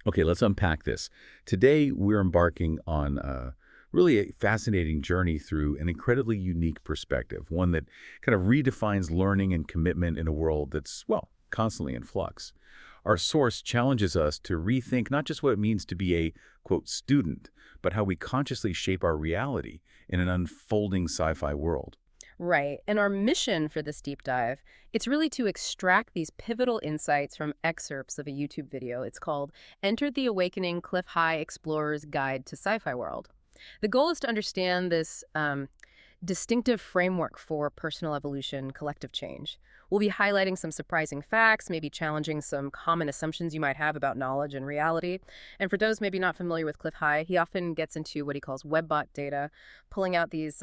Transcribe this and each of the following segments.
Okay, let's unpack this. Today, we're embarking on really a fascinating journey through an incredibly unique perspective, one that kind of redefines learning and commitment in a world that's, well, constantly in flux. Our source challenges us to rethink not just what it means to be a, quote, student, but how we consciously shape our reality in an unfolding sci-fi world. Right. And our mission for this deep dive, it's really to extract these pivotal insights from excerpts of a YouTube video. It's called Enter the Awakening Clif High Explorer's Guide to Sci-Fi World. The goal is to understand this distinctive framework for personal evolution, collective change. We'll be highlighting some surprising facts, maybe challenging some common assumptions you might have about knowledge and reality. And for those maybe not familiar with Cliff High, he often gets into what he calls webbot data, pulling out these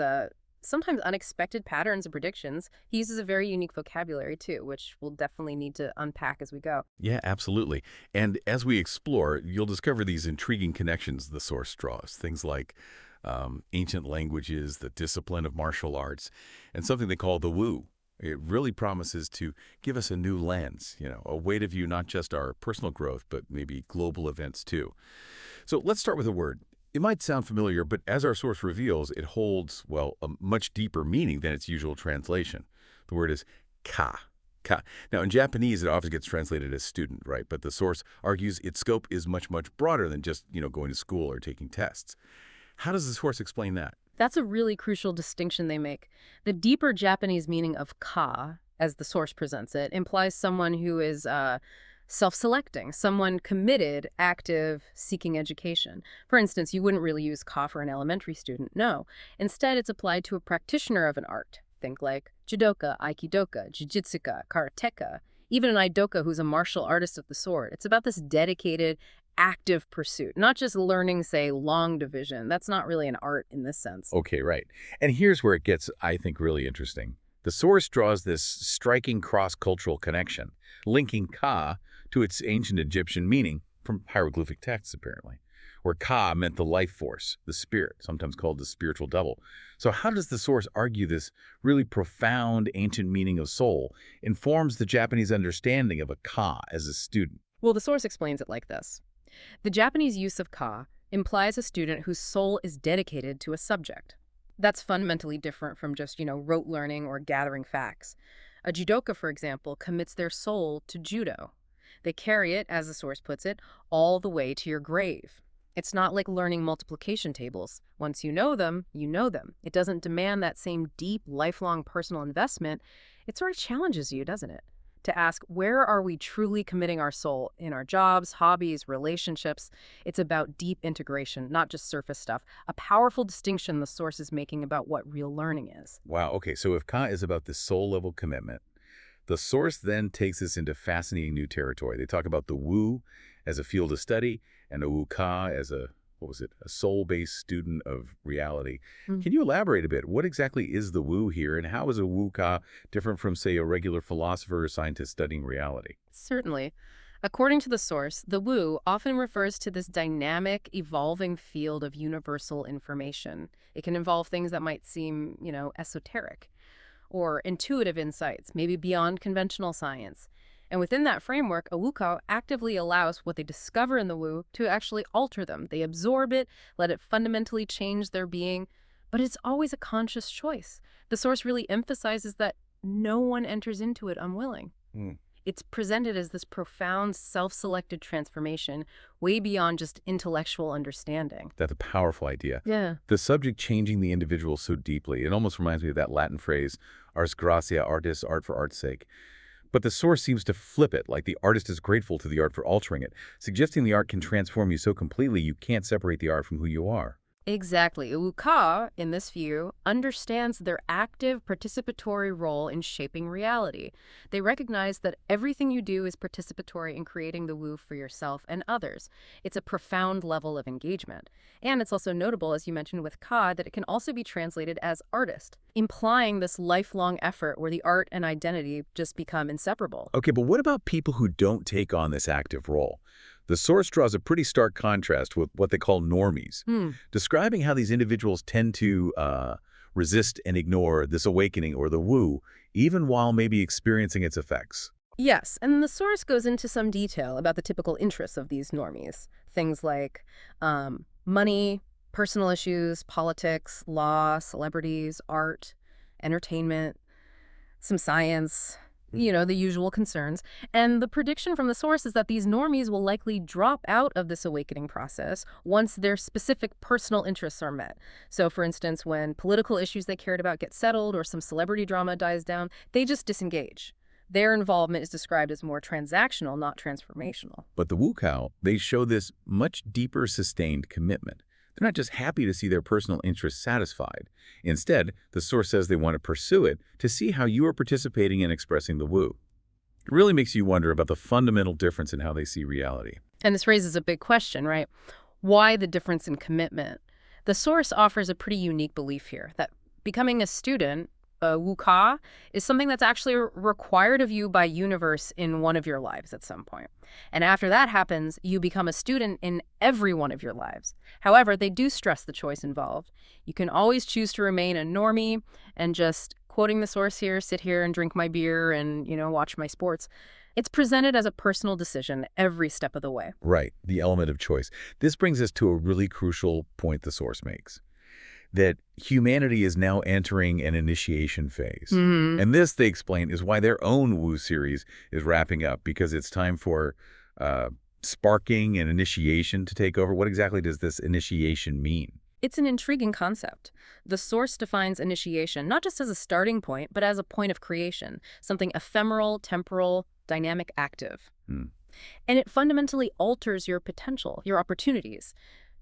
sometimes unexpected patterns and predictions. He uses a very unique vocabulary too, which we'll definitely need to unpack as we go. Yeah, absolutely. And as we explore, you'll discover these intriguing connections the source draws, things like ancient languages, the discipline of martial arts, and something they call the woo. It really promises to give us a new lens, a way to view not just our personal growth, but maybe global events too. So let's start with a word. It might sound familiar, but as our source reveals, it holds, well, a much deeper meaning than its usual translation. The word is ka. Ka. Now, in Japanese, it often gets translated as student, right? But the source argues its scope is much, much broader than just, going to school or taking tests. How does the source explain that? That's a really crucial distinction they make. The deeper Japanese meaning of ka, as the source presents it, implies someone who is self-selecting, someone committed, active, seeking education. For instance, you wouldn't really use ka for an elementary student, no. Instead, it's applied to a practitioner of an art. Think like Judoka, Aikidoka, Jujitsuka, Karateka, even an Aidoka who's a martial artist of the sword. It's about this dedicated, active pursuit, not just learning, say, long division. That's not really an art in this sense. Okay, right. And here's where it gets, I think, really interesting. The source draws this striking cross-cultural connection, linking ka to its ancient Egyptian meaning from hieroglyphic texts, apparently, where ka meant the life force, the spirit, sometimes called the spiritual double. So how does the source argue this really profound ancient meaning of soul informs the Japanese understanding of a ka as a student? Well, the source explains it like this. The Japanese use of ka implies a student whose soul is dedicated to a subject. That's fundamentally different from just, rote learning or gathering facts. A judoka, for example, commits their soul to judo. They carry it, as the source puts it, all the way to your grave. It's not like learning multiplication tables. Once you know them, you know them. It doesn't demand that same deep, lifelong personal investment. It sort of challenges you, doesn't it? To ask, where are we truly committing our soul in our jobs, hobbies, relationships? It's about deep integration, not just surface stuff. A powerful distinction the source is making about what real learning is. Wow, okay, so if ka is about this soul-level commitment, the source then takes us into fascinating new territory. They talk about the woo as a field of study and a wuka as a soul-based student of reality. Can you elaborate a bit? What exactly is the woo here, and how is a wuka different from, say, a regular philosopher or scientist studying reality? Certainly. According to the source, the woo often refers to this dynamic, evolving field of universal information. It can involve things that might seem, esoteric or intuitive insights, maybe beyond conventional science. And within that framework, a wuka actively allows what they discover in the woo to actually alter them. They absorb it, let it fundamentally change their being, but it's always a conscious choice. The source really emphasizes that no one enters into it unwilling. Hmm. It's presented as this profound, self-selected transformation, way beyond just intellectual understanding. That's a powerful idea. Yeah. The subject changing the individual so deeply, it almost reminds me of that Latin phrase, ars gratia artis, art for art's sake. But the source seems to flip it, like the artist is grateful to the art for altering it, suggesting the art can transform you so completely you can't separate the art from who you are. Exactly. Wuka, in this view, understands their active participatory role in shaping reality. They recognize that everything you do is participatory in creating the woo for yourself and others. It's a profound level of engagement. And it's also notable, as you mentioned with ka, that it can also be translated as artist, implying this lifelong effort where the art and identity just become inseparable. Okay, but what about people who don't take on this active role? The source draws a pretty stark contrast with what they call normies, describing how these individuals tend to resist and ignore this awakening or the woo, even while maybe experiencing its effects. Yes, and the source goes into some detail about the typical interests of these normies. Things like money, personal issues, politics, law, celebrities, art, entertainment, some science, the usual concerns. And the prediction from the source is that these normies will likely drop out of this awakening process once their specific personal interests are met. So, for instance, when political issues they cared about get settled or some celebrity drama dies down, they just disengage. Their involvement is described as more transactional, not transformational. But the Wukao, they show this much deeper sustained commitment. They're not just happy to see their personal interests satisfied. Instead, the source says they want to pursue it to see how you are participating in expressing the Wu. It really makes you wonder about the fundamental difference in how they see reality. And this raises a big question, right? Why the difference in commitment? The source offers a pretty unique belief here that becoming a student, a Wooka, is something that's actually required of you by universe in one of your lives at some point. And after that happens, you become a student in every one of your lives. However, they do stress the choice involved. You can always choose to remain a normie and just, quoting the source here, sit here and drink my beer and, watch my sports. It's presented as a personal decision every step of the way. Right, the element of choice. This brings us to a really crucial point the source makes, that humanity is now entering an initiation phase. And this, they explain, is why their own Wu series is wrapping up, because it's time for sparking and initiation to take over. What exactly does this initiation mean? It's an intriguing concept. The source defines initiation not just as a starting point, but as a point of creation, something ephemeral, temporal, dynamic, active. And it fundamentally alters your potential, your opportunities.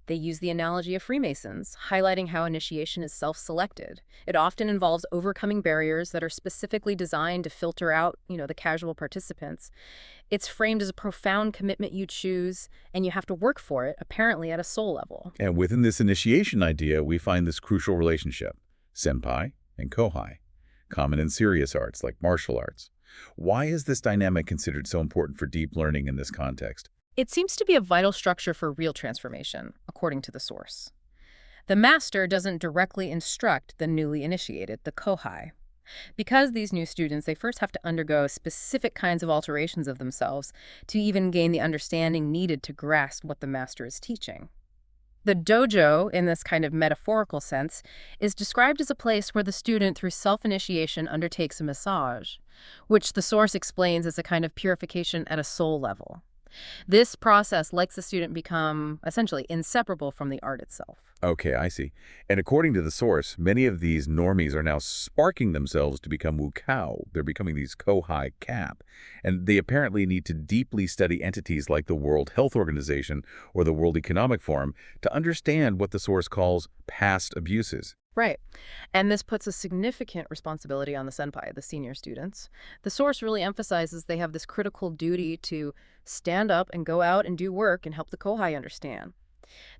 They use the analogy of Freemasons, highlighting how initiation is self-selected. It often involves overcoming barriers that are specifically designed to filter out, the casual participants. It's framed as a profound commitment you choose, and you have to work for it, apparently at a soul level. And within this initiation idea, we find this crucial relationship, senpai and kohai, common in serious arts like martial arts. Why is this dynamic considered so important for deep learning in this context? It seems to be a vital structure for real transformation, according to the source. The master doesn't directly instruct the newly initiated, the kohai. Because these new students, they first have to undergo specific kinds of alterations of themselves to even gain the understanding needed to grasp what the master is teaching. The dojo, in this kind of metaphorical sense, is described as a place where the student, through self-initiation, undertakes a massage, which the source explains as a kind of purification at a soul level. This process lets the student become, essentially, inseparable from the art itself. Okay, I see. And according to the source, many of these normies are now sparking themselves to become Wukao. They're becoming these kohai cap. And they apparently need to deeply study entities like the World Health Organization or the World Economic Forum to understand what the source calls past abuses. Right. And this puts a significant responsibility on the senpai, the senior students. The source really emphasizes they have this critical duty to stand up and go out and do work and help the kohai understand.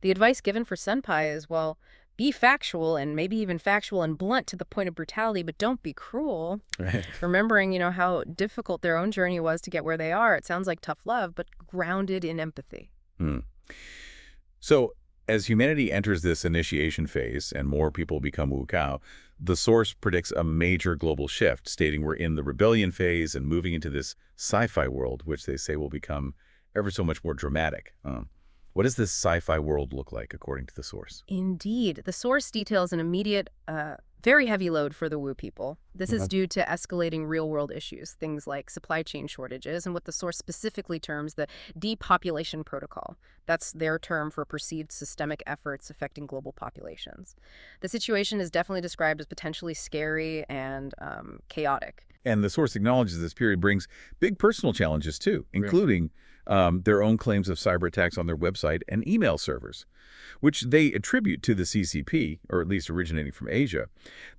The advice given for senpai is, well, be factual and maybe even factual and blunt to the point of brutality, but don't be cruel. Right. Remembering, how difficult their own journey was to get where they are. It sounds like tough love, but grounded in empathy. So, as humanity enters this initiation phase and more people become Wukao, the source predicts a major global shift, stating we're in the rebellion phase and moving into this sci-fi world, which they say will become ever so much more dramatic. What does this sci-fi world look like, according to the source? Indeed. The source details an immediate, very heavy load for the Wu people. This is due to escalating real-world issues, things like supply chain shortages and what the source specifically terms the depopulation protocol. That's their term for perceived systemic efforts affecting global populations. The situation is definitely described as potentially scary and chaotic. And the source acknowledges this period brings big personal challenges, too, including their own claims of cyber attacks on their website and email servers, which they attribute to the CCP, or at least originating from Asia.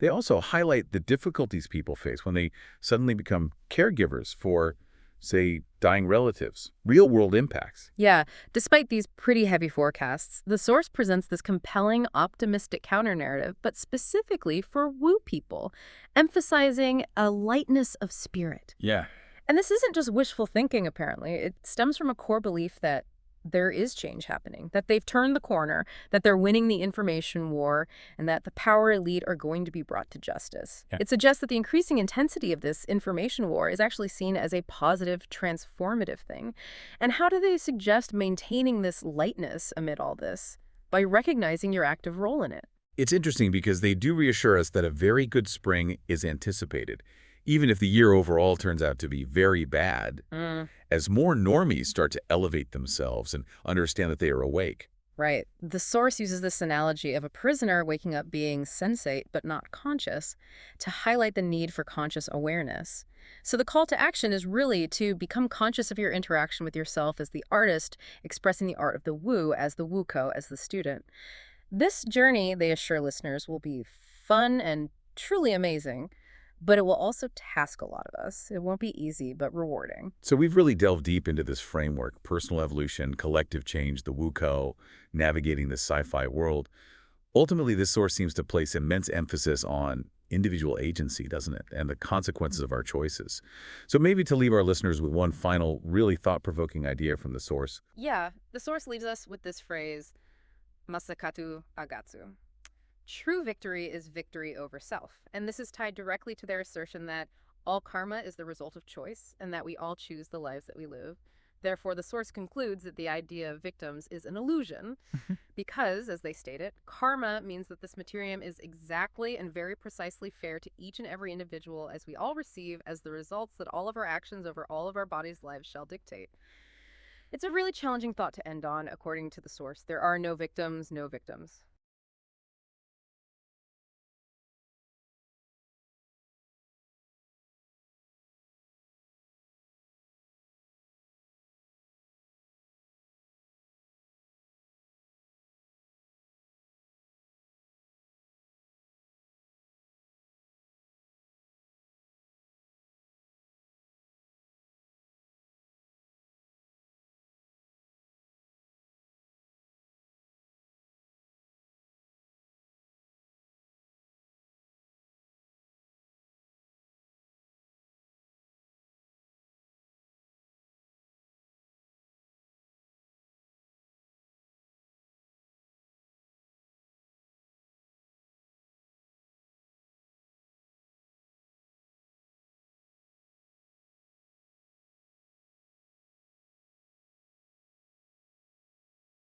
They also highlight the difficulties people face when they suddenly become caregivers for, say, dying relatives, real-world impacts. Yeah, despite these pretty heavy forecasts, the source presents this compelling, optimistic counter-narrative, but specifically for Wu people, emphasizing a lightness of spirit. Yeah. And this isn't just wishful thinking, apparently. It stems from a core belief that there is change happening, that they've turned the corner, that they're winning the information war, and that the power elite are going to be brought to justice. Yeah. It suggests that the increasing intensity of this information war is actually seen as a positive, transformative thing. And how do they suggest maintaining this lightness amid all this? By recognizing your active role in it. It's interesting because they do reassure us that a very good spring is anticipated, even if the year overall turns out to be very bad, as more normies start to elevate themselves and understand that they are awake. Right. The source uses this analogy of a prisoner waking up being sensate but not conscious to highlight the need for conscious awareness. So the call to action is really to become conscious of your interaction with yourself as the artist, expressing the art of the Wu as the Wuko, as the student. This journey, they assure listeners, will be fun and truly amazing, but it will also task a lot of us. It won't be easy, but rewarding. So we've really delved deep into this framework: personal evolution, collective change, the Wuko, navigating the sci-fi world. Ultimately, this source seems to place immense emphasis on individual agency, doesn't it, and the consequences of our choices. So maybe to leave our listeners with one final, really thought-provoking idea from the source. Yeah, the source leaves us with this phrase, Masakatu Agatsu. True victory is victory over self, and this is tied directly to their assertion that all karma is the result of choice and that we all choose the lives that we live. Therefore, the source concludes that the idea of victims is an illusion because, as they state it, karma means that this materium is exactly and very precisely fair to each and every individual as we all receive as the results that all of our actions over all of our bodies' lives shall dictate. It's a really challenging thought to end on, according to the source. There are no victims, no victims.